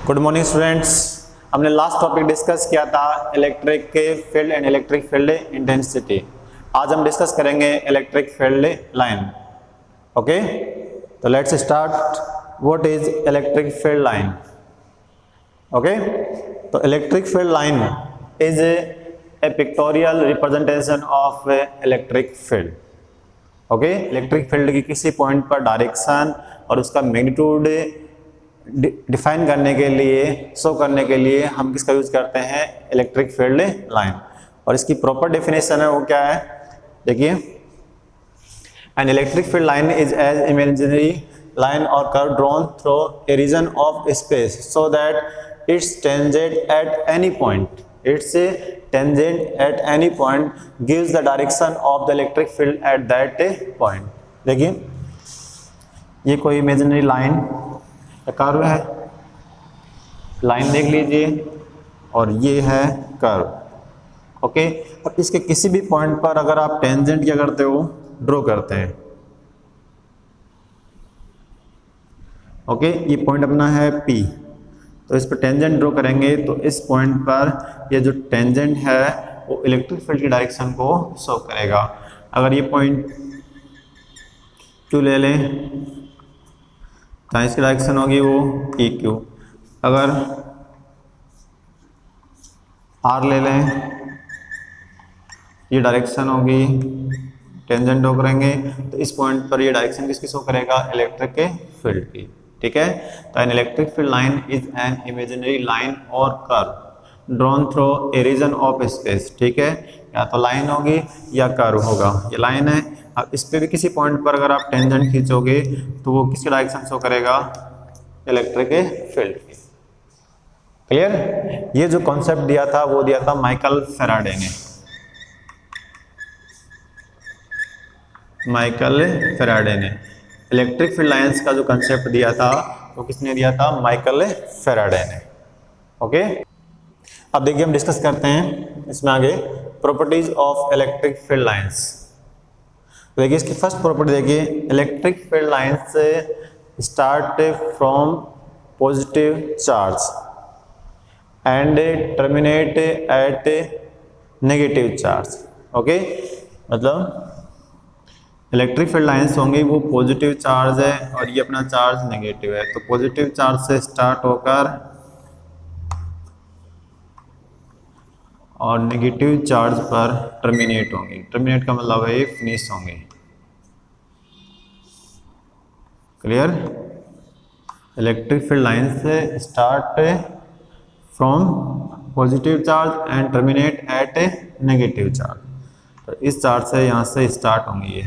Good morning students. हमने last topic discuss किया था electric field and electric field intensity. आज हम डिस्कस करेंगे इलेक्ट्रिक फील्ड लाइन। ओके, तो let's start. What is electric field line? Okay, तो electric field line is a pictorial representation of electric field. Okay, electric field की किसी point पर direction और उसका मैग्नीट्यूड डिफाइन करने के लिए, शो करने के लिए हम किसका यूज करते हैं? Electric field line. और इसकी प्रॉपर डेफिनेशन है वो क्या है, देखिए। An electric field line is as imaginary line or curve drawn through a region of space so that its tangent at any point at any point gives the direction of the electric field at that point। देखिए, ये कोई imaginary line curve है, line देख लीजिए, और ये है curve. Okay, अब इसके किसी भी पॉइंट पर अगर आप टेंजेंट क्या करते हो, ड्रॉ करते हैं। ओके, ये पॉइंट अपना है P, तो इस पर टेंजेंट ड्रॉ करेंगे तो इस पॉइंट पर ये जो टेंजेंट है वो इलेक्ट्रिक फील्ड की डायरेक्शन को शो करेगा। अगर ये पॉइंट Q ले लें तो इसकी डायरेक्शन होगी वो PQ। अगर R ले लें, ये डायरेक्शन होगी, टेंजेंट ड्रॉ करेंगे तो इस पॉइंट पर ये डायरेक्शन किसकी शो करेगा? इलेक्ट्रिक के फील्ड की। ठीक है, तो an electric field line is an imaginary line or curve drawn through a region of space. ठीक है, या तो लाइन होगी या कर्व होगा। ये लाइन है, अब इस पे भी किसी पॉइंट पर अगर आप टेंजेंट खींचोगे तो वो किसकी डायरेक्शन शो करेगा? इलेक्ट्रिक के फील्ड की। क्लियर? ये जो कॉन्सेप्ट दिया था वो दिया था माइकल फैराडे ने। माइकल फैराडे ने इलेक्ट्रिक फील्ड लाइंस का जो कंसेप्ट दिया था वो किसने दिया था? माइकल फैराडे ने। ओके, अब देखिए हम डिस्कस करते हैं इसमें आगे properties of electric field lines. देखिए इसकी फर्स्ट प्रॉपर्टी देखिए, electric field lines start from positive charge and terminate at negative charge. Okay, मतलब इलेक्ट्रिक फील्ड लाइंस होंगी वो पॉजिटिव चार्ज है और ये अपना चार्ज नेगेटिव है, तो पॉजिटिव चार्ज से स्टार्ट होकर और नेगेटिव चार्ज पर टर्मिनेट होंगी। टर्मिनेट का मतलब है फिनिश होंगे। क्लियर? इलेक्ट्रिक फील्ड लाइन से start from positive charge and terminate at negative charge, तो इस चार्ज से यहाँ से स्टार्ट होंगी ये,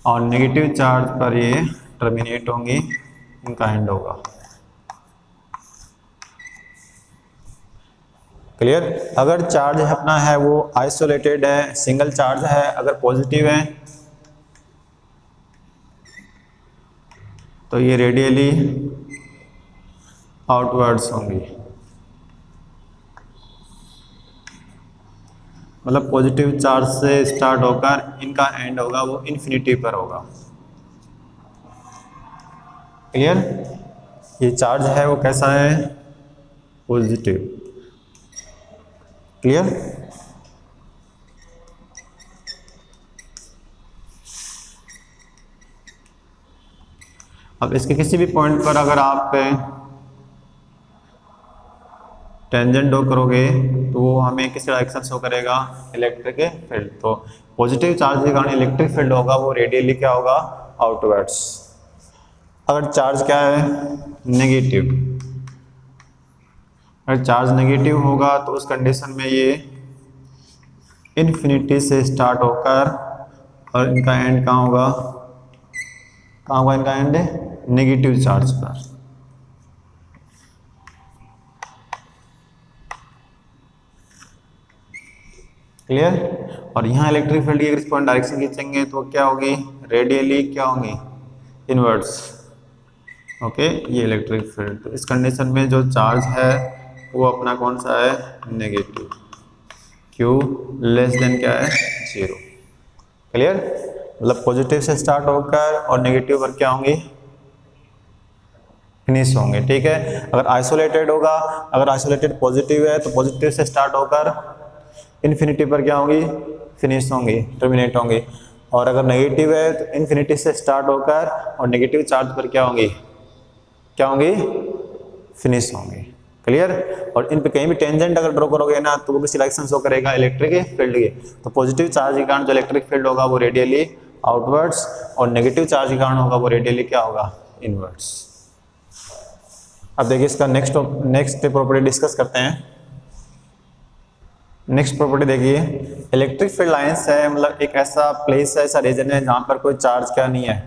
और नेगेटिव चार्ज पर ये टर्मिनेट होंगी, इनका एंड होगा। क्लियर? अगर चार्ज अपना है वो आइसोलेटेड है, सिंगल चार्ज है, अगर पॉजिटिव है तो ये रेडियली आउटवर्ड्स होंगी, मतलब पॉजिटिव चार्ज से स्टार्ट होकर इनका एंड होगा वो इन्फिनिटी पर होगा। क्लियर? ये चार्ज है वो कैसा है? पॉजिटिव। क्लियर? अब इसके किसी भी पॉइंट पर अगर आप टेंजेंट ड्रॉ करोगे तो वो हमें किस डायरेक्शन शो करेगा? Electric field. तो पॉजिटिव चार्ज के कारण इलेक्ट्रिक फील्ड होगा वो रेडियली क्या होगा? आउटवर्ड्स। अगर चार्ज क्या है? नेगेटिव। अगर चार्ज नेगेटिव होगा तो उस कंडीशन में ये इन्फिनिटी से स्टार्ट होकर और इनका एंड कहाँ होगा? कहाँ होगा इनका एंड? नेगेटिव चार्ज पर। क्लियर? और यहाँ इलेक्ट्रिक फील्ड की अगर इस पॉइंट डायरेक्शन खींचेंगे तो क्या होगी? रेडियली क्या होंगी? इनवर्ड्स। ओके, ये इलेक्ट्रिक फील्ड। तो इस कंडीशन में जो चार्ज है वो अपना कौन सा है? नेगेटिव। Q लेस देन क्या है? 0। क्लियर? मतलब पॉजिटिव से स्टार्ट होकर और नेगेटिव पर क्या होंगी, फिनिश होंगे। ठीक है, अगर आइसोलेटेड होगा, अगर आइसोलेटेड पॉजिटिव है तो पॉजिटिव से स्टार्ट होकर इन्फिनिटी पर क्या होंगी, फिनिश होंगी, टर्मिनेट होंगी। और अगर नेगेटिव है तो इन्फिनिटी से स्टार्ट होकर और नेगेटिव चार्ज पर क्या होंगी, क्या होंगी, फिनिश होंगी। क्लियर। और इन पे कहीं भी टेंजेंट अगर ड्रॉ करोगे ना तो वो भी सिलेक्शन शो करेगा इलेक्ट्रिक फील्ड के। तो पॉजिटिव चार्ज के कारण जो इलेक्ट्रिक फील्ड होगा वो रेडियली आउटवर्ड्स, और नेगेटिव चार्ज के कारण होगा वो रेडियली क्या होगा, इनवर्ड्स। अब देखिए इसका नेक्स्ट प्रॉपर्टी डिस्कस करते हैं। नेक्स्ट प्रॉपर्टी देखिए, इलेक्ट्रिक फील्ड लाइंस है, मतलब एक ऐसा प्लेस है, ऐसा रीजन है जहाँ पर कोई चार्ज क्या नहीं है,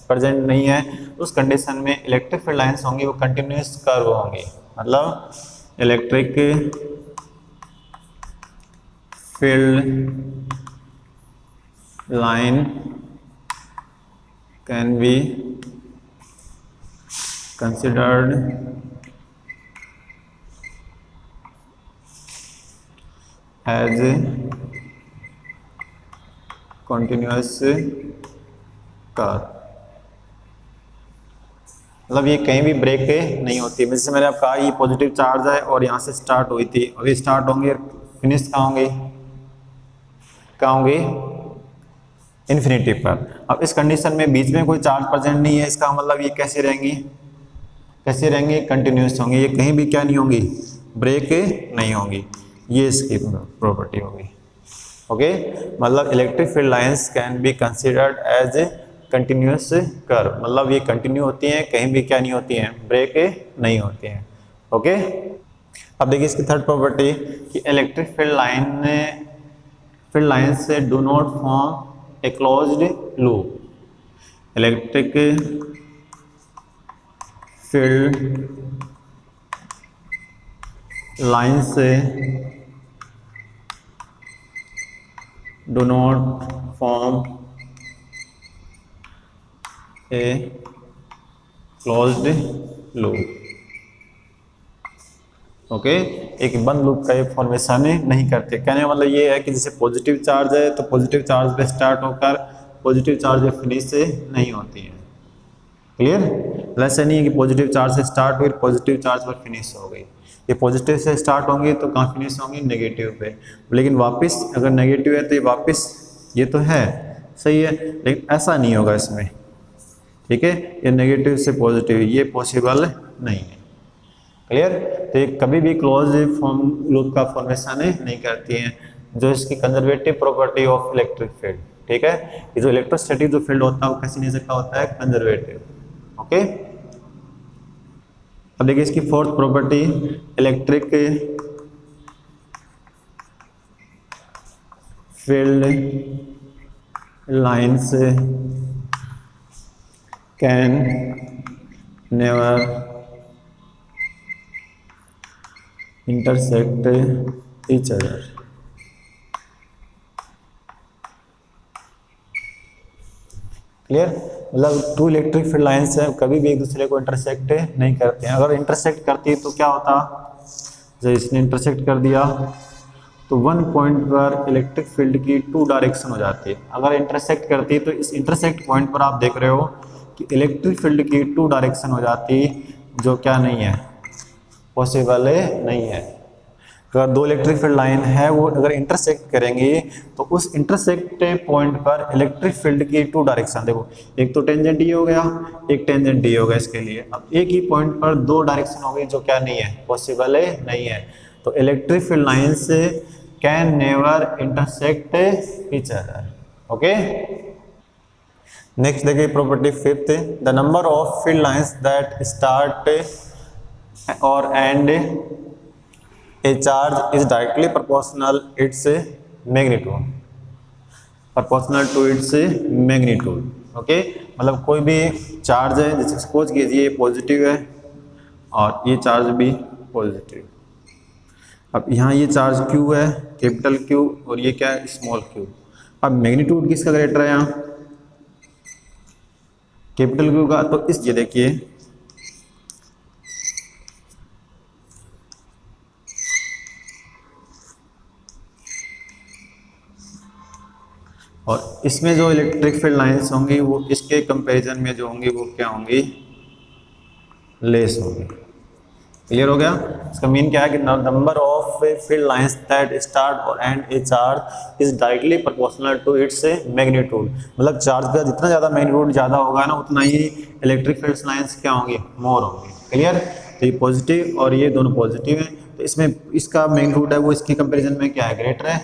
प्रेजेंट नहीं है। उस कंडीशन में इलेक्ट्रिक फील्ड लाइंस होंगी वो कंटिन्यूस कर्व होंगी। मतलब electric field line can be considered as continuous curve. मतलब ये कहीं भी ब्रेक नहीं होती। जैसे मैंने आपको कहा ये पॉजिटिव चार्ज है और यहाँ से स्टार्ट हुई थी, अभी स्टार्ट होंगे, फिनिश कहाँ होंगे, कहाँ होंगे, इन्फिनिटी पर। अब इस कंडीशन में बीच में कोई चार्ज प्रेजेंट नहीं है, इसका मतलब ये कैसे रहेंगी, कैसे रहेंगे, कंटिन्यूस होंगी, ये कहीं भी क्या नहीं होंगी, ब्रेक नहीं होंगी। ये इसकी प्रॉपर्टी होगी। ओके, मतलब electric field lines can be considered as a continuous curve, मतलब ये कंटिन्यू होती हैं, कहीं भी क्या नहीं होती हैं, ब्रेक नहीं होती हैं। ओके, अब देखिए इसकी थर्ड प्रॉपर्टी कि इलेक्ट्रिक फील्ड लाइन से do not form a closed loop. Electric field line से do not form a closed loop। Okay, एक बंद लूप का ये फॉर्मेशन नहीं करते। कहने का मतलब ये है कि जैसे पॉजिटिव चार्ज है तो पॉजिटिव चार्ज पे स्टार्ट होकर पॉजिटिव चार्ज पे फिनिश से नहीं होती है। क्लियर। ऐसा नहीं है कि पॉजिटिव चार्ज से स्टार्ट हुई, पॉजिटिव चार्ज पर फिनिश हो गई। ये पॉजिटिव से स्टार्ट होंगी तो कहाँ फिनिश होंगी, नेगेटिव पे। लेकिन वापस अगर नेगेटिव है तो ये वापस, ये तो है सही है, लेकिन ऐसा नहीं होगा इसमें। ठीक है, ये नेगेटिव से पॉजिटिव ये पॉसिबल नहीं है। क्लियर। तो ये कभी भी क्लोज फॉर्म लूप का फॉर्मेशन नहीं करती हैं, जो इसकी conservative property of electric field. ठीक है, ये जो इलेक्ट्रोस्टैटिक जो फील्ड होता है वो कैसे नेचर का होता है, कंजर्वेटिव। ओके, अब देखिए इसकी fourth property, electric field lines can never intersect each other. Clear. मतलब टू इलेक्ट्रिक फील्ड लाइंस है कभी भी एक दूसरे को इंटरसेक्ट नहीं करते हैं। अगर इंटरसेक्ट करती है तो क्या होता, जब इसने इंटरसेक्ट कर दिया तो वन पॉइंट पर इलेक्ट्रिक फील्ड की टू डायरेक्शन हो जाती है। अगर इंटरसेक्ट करती है तो इस इंटरसेक्ट पॉइंट पर आप देख रहे हो कि इलेक्ट्रिक फील्ड की टू डायरेक्शन हो जाती, जो क्या नहीं है, पॉसिबल नहीं है। अगर दो इलेक्ट्रिक फील्ड लाइन है वो अगर इंटरसेक्ट करेंगी तो उस इंटरसेक्ट पॉइंट पर इलेक्ट्रिक फील्ड की टू डायरेक्शन, देखो एक तो टेंजेंट ये हो गया, एक टेंजेंट ये हो गया इसके लिए। अब एक ही पॉइंट पर दो डायरेक्शन हो गई, जो क्या नहीं है, पॉसिबल नहीं है। तो electric field lines can never intersect each other. Okay, next देखिए property fifth, the number of field lines that start or end a charge is directly proportional its magnitude, proportional to its magnitude। Okay, मतलब कोई भी charge है, जैसे suppose कीजिए positive है और ये चार्ज भी पॉजिटिव। अब यहाँ ये चार्ज Q है, कैपिटल Q, और ये क्या है, स्मॉल q। अब मैग्नीट्यूड किसका ग्रेटर है, यहाँ कैपिटल Q का। तो इस ये देखिए और इसमें जो इलेक्ट्रिक फील्ड लाइंस होंगी वो इसके कंपैरिजन में जो होंगी वो क्या होंगी, लेस होंगी। क्लियर हो गया। इसका मीन क्या है कि number of field lines that start or end a charge is directly proportional to its magnitude. मतलब चार्ज का जितना ज़्यादा मैग्नीट्यूड ज़्यादा होगा ना उतना ही इलेक्ट्रिक फील्ड लाइंस क्या होंगी, मोर होंगी। क्लियर। तो ये पॉजिटिव और ये दोनों पॉजिटिव हैं, तो इसमें इसका मैग्नीट्यूड है वो इसके कंपेरिजन में क्या है, ग्रेटर है।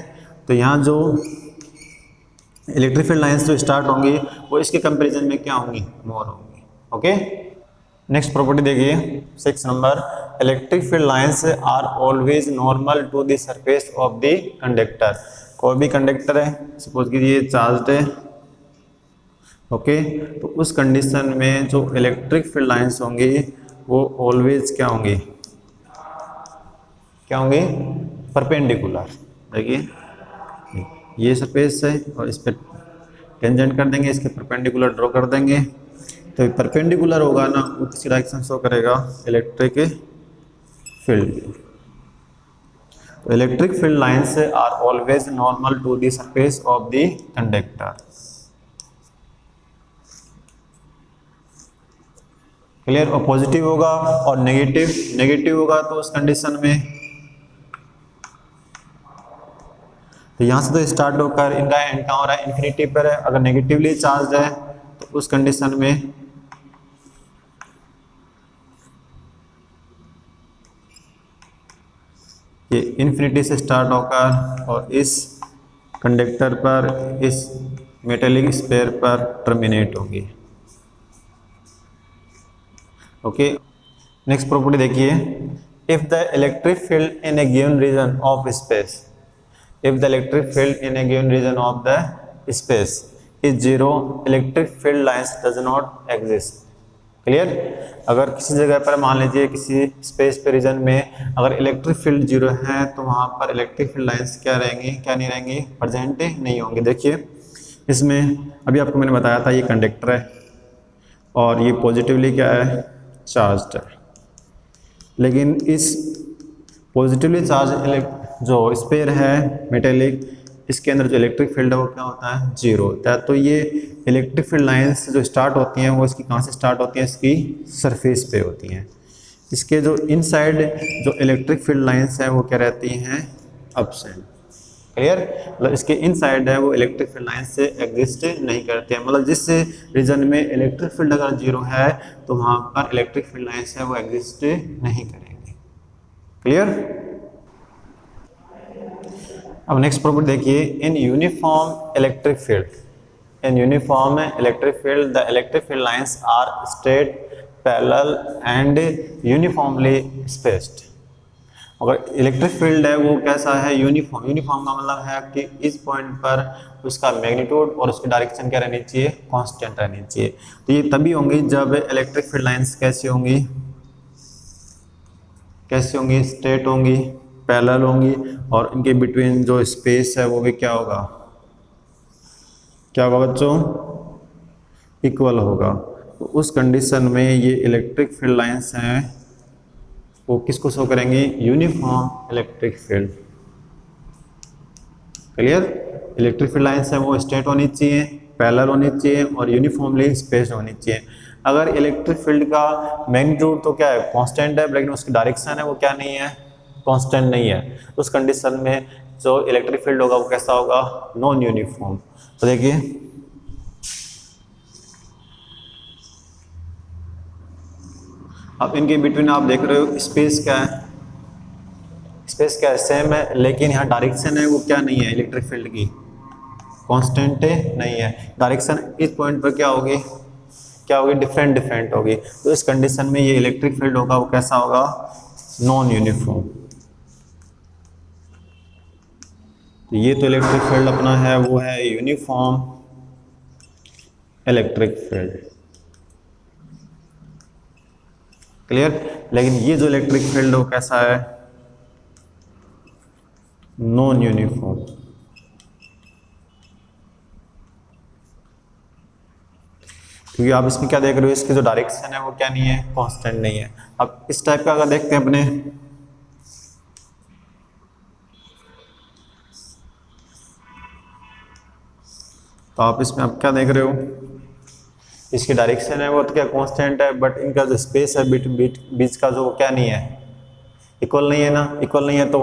तो यहाँ जो इलेक्ट्रिक फील्ड लाइंस जो स्टार्ट होंगी वो इसके कंपेरिजन में क्या होंगी, मोर होंगी। ओके। नेक्स्ट प्रॉपर्टी देखिए 6 number, electric field lines are always normal to the surface of the conductor. कोई भी कंडक्टर है, सपोज कीजिए चार्ज्ड है, ओके, तो उस कंडीशन में जो इलेक्ट्रिक फील्ड लाइंस होंगी वो ऑलवेज क्या होंगी, क्या होंगी, परपेंडिकुलर। देखिए ये सरफेस है और इस पर टेंजेंट कर देंगे, इसके परपेंडिकुलर ड्रॉ कर देंगे, तो परपेंडिकुलर होगा ना वो किसी डायरेक्शन शो करेगा, इलेक्ट्रिक फील्ड। तो electric field lines are always normal to the surface of the conductor. Clear. और पॉजिटिव होगा और नेगेटिव होगा तो उस कंडीशन में, तो यहाँ से तो स्टार्ट होकर इनका एंड कहाँ हो रहा है, इन्फिनिटी पर है। अगर नेगेटिवली चार्ज है तो उस कंडीशन में ये इन्फिनिटी से स्टार्ट होकर और इस कंडक्टर पर, इस मेटेलिक स्फीयर पर टर्मिनेट होगी। ओके। नेक्स्ट प्रॉपर्टी देखिए, if the electric field in a given region of space, if the electric field in a given region of the space is zero, electric field lines does not exist। Clear. अगर किसी जगह पर मान लीजिए किसी space पे reason में अगर इलेक्ट्रिक फील्ड जीरो है तो वहाँ पर इलेक्ट्रिक फील्ड लाइंस क्या रहेंगी, क्या नहीं रहेंगी, प्रेजेंट नहीं होंगे। देखिए इसमें अभी आपको मैंने बताया था ये कंडक्टर है और ये पॉजिटिवली क्या है, चार्ज्ड है, लेकिन इस पॉजिटिवली चार्ज जो स्फीयर है मेटेलिक, इसके अंदर जो इलेक्ट्रिक फील्ड है वो क्या होता है, जीरो होता है। तो ये इलेक्ट्रिक फील्ड लाइंस जो स्टार्ट होती हैं वो इसकी कहाँ से स्टार्ट होती हैं, इसकी सरफेस पे होती हैं। इसके जो इनसाइड जो इलेक्ट्रिक फील्ड लाइंस हैं वो क्या रहती हैं, अब्सेंट। क्लियर। मतलब इसके इनसाइड है वो इलेक्ट्रिक फील्ड लाइंस से एग्जिस्ट नहीं करते हैं। मतलब जिस रीजन में इलेक्ट्रिक फील्ड अगर जीरो है तो वहाँ पर इलेक्ट्रिक फील्ड लाइंस है वो एग्जिस्ट नहीं करेंगे। क्लियर। अब नेक्स्ट प्रॉपर्टी देखिए, in uniform electric field, in uniform electric field the electric field lines are straight, parallel and uniformly spaced. अगर इलेक्ट्रिक फील्ड है वो कैसा है, यूनिफॉर्म। यूनिफॉर्म का मतलब है कि इस पॉइंट पर उसका मैग्नीट्यूड और उसकी डायरेक्शन क्या रहनी चाहिए, कांस्टेंट रहनी चाहिए। तो ये तभी होंगी जब इलेक्ट्रिक फील्ड लाइंस कैसी होंगी, कैसी होंगी, स्ट्रेट होंगी, पैरेलल होंगी और इनके बिटवीन जो स्पेस है वो भी क्या होगा, क्या होगा बच्चों, इक्वल होगा। तो उस कंडीशन में ये इलेक्ट्रिक फील्ड लाइंस हैं वो किसको शो करेंगी, uniform electric field. Clear. Electric field lines है वो स्ट्रेट होनी चाहिए, पैरेलल होनी चाहिए और यूनिफॉर्मली स्पेस्ड होनी चाहिए। अगर इलेक्ट्रिक फील्ड का मैग्नीट्यूड तो क्या है, कांस्टेंट है, लेकिन उसकी डायरेक्शन है वो क्या नहीं है, कांस्टेंट नहीं है, तो उस कंडीशन में जो इलेक्ट्रिक फील्ड होगा वो कैसा होगा, नॉन यूनिफॉर्म। तो देखिए अब इनके बिटवीन आप देख रहे हो स्पेस क्या है, स्पेस क्या है, सेम है, लेकिन यहाँ डायरेक्शन है वो क्या नहीं है, इलेक्ट्रिक फील्ड की कांस्टेंट नहीं है। डायरेक्शन इस पॉइंट पर क्या होगी, क्या होगी, डिफरेंट होगी। तो इस कंडीशन में ये इलेक्ट्रिक फील्ड होगा वो कैसा होगा, नॉन यूनिफॉर्म। तो ये तो इलेक्ट्रिक फील्ड अपना है वो है यूनिफॉर्म इलेक्ट्रिक फील्ड। क्लियर। लेकिन ये जो इलेक्ट्रिक फील्ड वो कैसा है, नॉन यूनिफॉर्म। क्योंकि आप इसमें क्या देख रहे हो, इसकी जो डायरेक्शन है वो क्या नहीं है, कांस्टेंट नहीं है। अब इस टाइप का अगर देखते हैं अपने, तो आप इसमें आप क्या देख रहे हो, इसकी डायरेक्शन है वो तो क्या कांस्टेंट है, बट इनका जो स्पेस है बीच का जो क्या नहीं है, इक्वल नहीं है ना, इक्वल नहीं है तो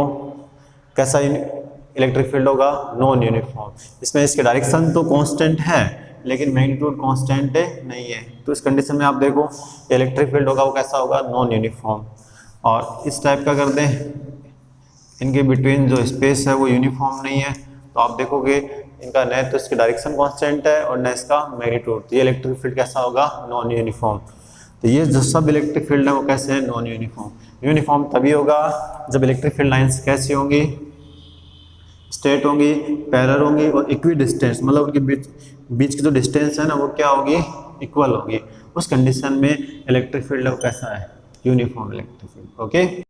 कैसा इलेक्ट्रिक फील्ड होगा, नॉन यूनिफॉर्म। इसमें इसकी डायरेक्शन तो कांस्टेंट है लेकिन मैग्नीट्यूड कांस्टेंट नहीं है, तो इस कंडीशन में आप देखो इलेक्ट्रिक फील्ड होगा वो कैसा होगा, नॉन यूनिफॉर्म। और इस टाइप का कर दें, इनके बिटवीन जो स्पेस है वो यूनिफॉर्म नहीं है, तो आप देखोगे इनका न तो इसकी डायरेक्शन कांस्टेंट है और न इसका मैग्नीट्यूड, तो ये इलेक्ट्रिक फील्ड कैसा होगा, नॉन यूनिफॉर्म। तो ये जो सब इलेक्ट्रिक फील्ड है वो कैसे है, नॉन यूनिफॉर्म। यूनिफॉर्म तभी होगा जब इलेक्ट्रिक फील्ड लाइंस कैसी होंगी, स्ट्रेट होंगी, पैरेलल होंगी और इक्वी डिस्टेंस, मतलब उनके बीच की जो डिस्टेंस है ना वो क्या होगी, इक्वल होगी। उस कंडीशन में इलेक्ट्रिक फील्ड कैसा है, यूनिफॉर्म इलेक्ट्रिक फील्ड। ओके।